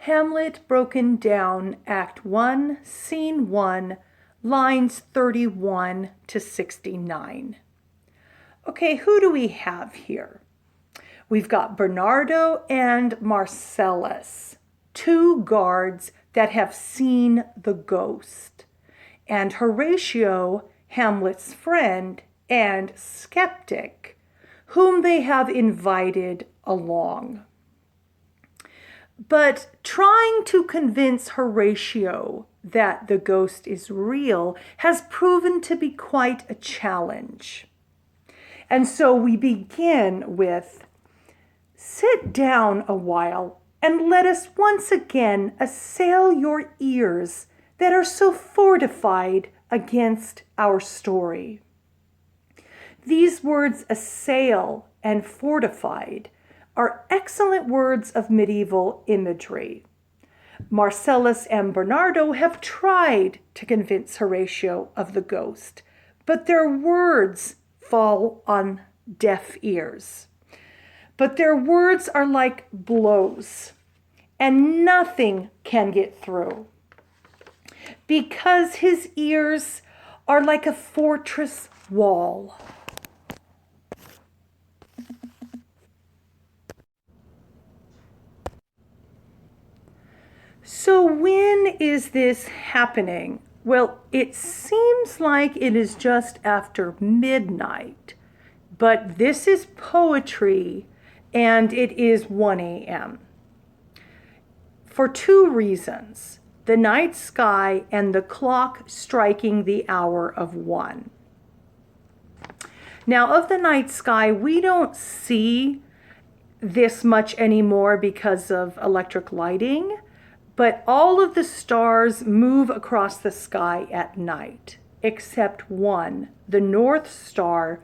Hamlet Broken Down, Act 1, Scene 1, lines 31 to 69. Okay, who do we have here? We've got Bernardo and Marcellus, two guards that have seen the ghost, and Horatio, Hamlet's friend and skeptic, whom they have invited along. But trying to convince Horatio that the ghost is real has proven to be quite a challenge. And so we begin with, "Sit down a while and let us once again assail your ears that are so fortified against our story." These words, assail and fortified, are excellent words of medieval imagery. Marcellus and Bernardo have tried to convince Horatio of the ghost, but their words fall on deaf ears. But their words are like blows, and nothing can get through, because his ears are like a fortress wall. So when is this happening? Well, it seems like it is just after midnight, but this is poetry and it is 1 a.m. For two reasons: the night sky and the clock striking the hour of 1. Now, of the night sky, we don't see this much anymore because of electric lighting, but all of the stars move across the sky at night, except one, the North Star,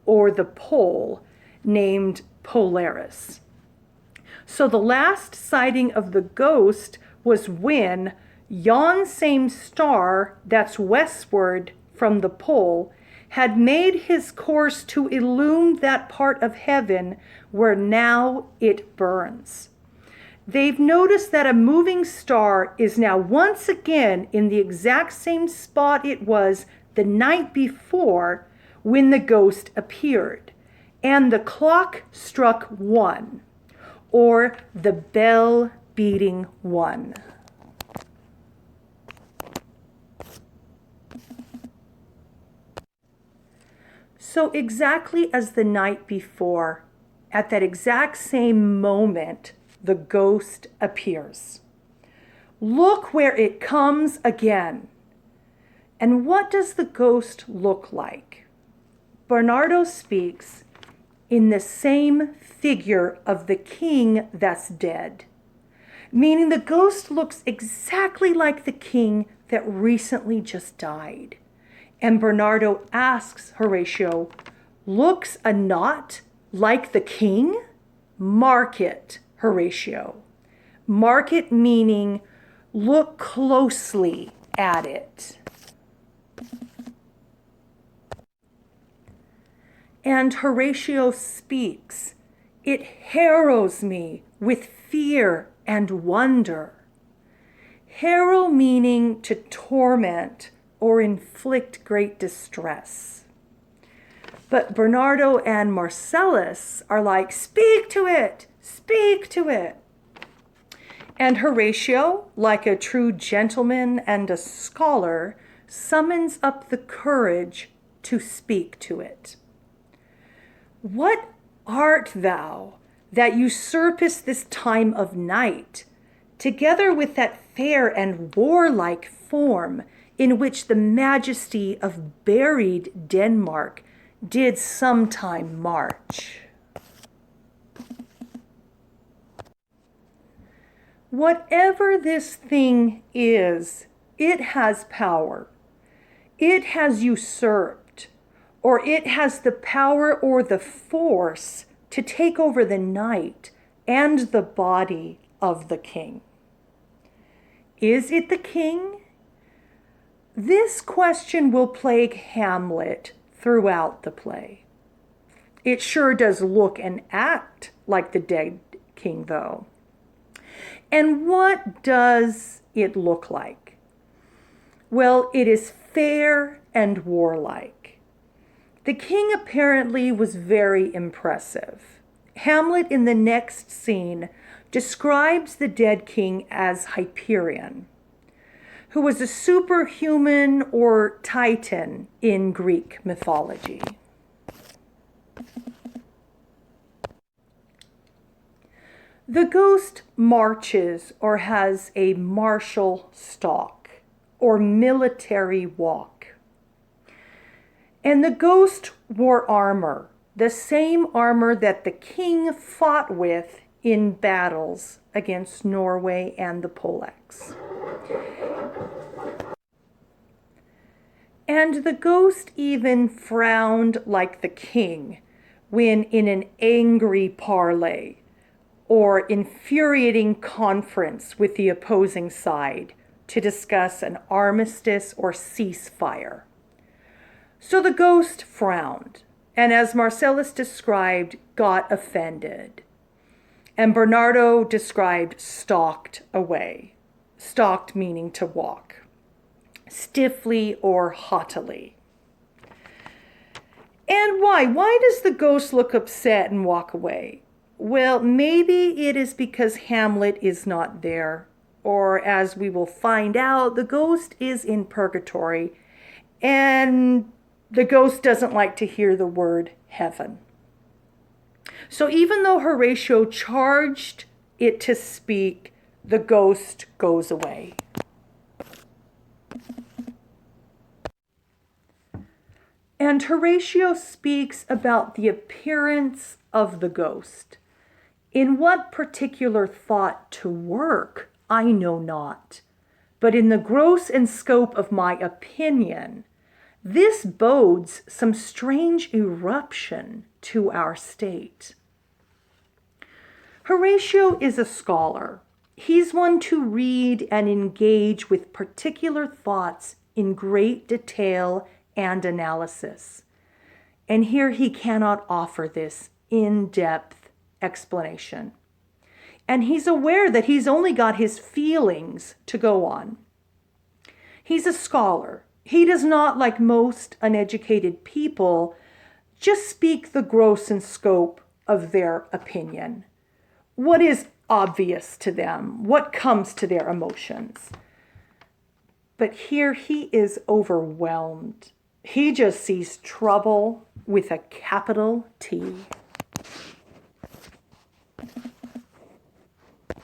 or the pole, named Polaris. So the last sighting of the ghost was when yon same star that's westward from the pole had made his course to illume that part of heaven where now it burns. They've noticed that a moving star is now once again in the exact same spot it was the night before when the ghost appeared, and the clock struck 1, or the bell beating 1. So exactly as the night before, at that exact same moment, the ghost appears. Look where it comes again. And what does the ghost look like? Bernardo speaks in the same figure of the king that's dead, meaning the ghost looks exactly like the king that recently just died. And Bernardo asks Horatio, "Looks a not like the king?" Mark it, Horatio. Mark it meaning look closely at it. And Horatio speaks, "It harrows me with fear and wonder." Harrow meaning to torment or inflict great distress. But Bernardo and Marcellus are like, "Speak to it, speak to it." And Horatio, like a true gentleman and a scholar, summons up the courage to speak to it. "What art thou that usurpest this time of night, together with that fair and warlike form in which the majesty of buried Denmark did sometime march?" Whatever this thing is, it has power. It has usurped, or it has the power or the force to take over the night and the body of the king. Is it the king? This question will plague Hamlet throughout the play. It sure does look and act like the dead king, though. And what does it look like? Well, it is fair and warlike. The king apparently was very impressive. Hamlet, in the next scene, describes the dead king as Hyperion, who was a superhuman or titan in Greek mythology. The ghost marches or has a martial stalk or military walk. And the ghost wore armor, the same armor that the king fought with in battles against Norway and the Polacks. And the ghost even frowned like the king when in an angry parley or infuriating conference with the opposing side to discuss an armistice or ceasefire. So the ghost frowned, and as Marcellus described, got offended. And Bernardo described stalked away. Stalked meaning to walk, stiffly or haughtily. And why? Why does the ghost look upset and walk away? Well, maybe it is because Hamlet is not there, or as we will find out, the ghost is in purgatory, and the ghost doesn't like to hear the word heaven. So even though Horatio charged it to speak, the ghost goes away. And Horatio speaks about the appearance of the ghost. In what particular thought to work, I know not. But in the gross and scope of my opinion, this bodes some strange eruption to our state. Horatio is a scholar. He's one to read and engage with particular thoughts in great detail and analysis. And here he cannot offer this in-depth explanation. And he's aware that he's only got his feelings to go on. He's a scholar. He does not, like most uneducated people, just speak the gross and scope of their opinion. What is obvious to them? What comes to their emotions? But here he is overwhelmed. He just sees trouble with a capital T.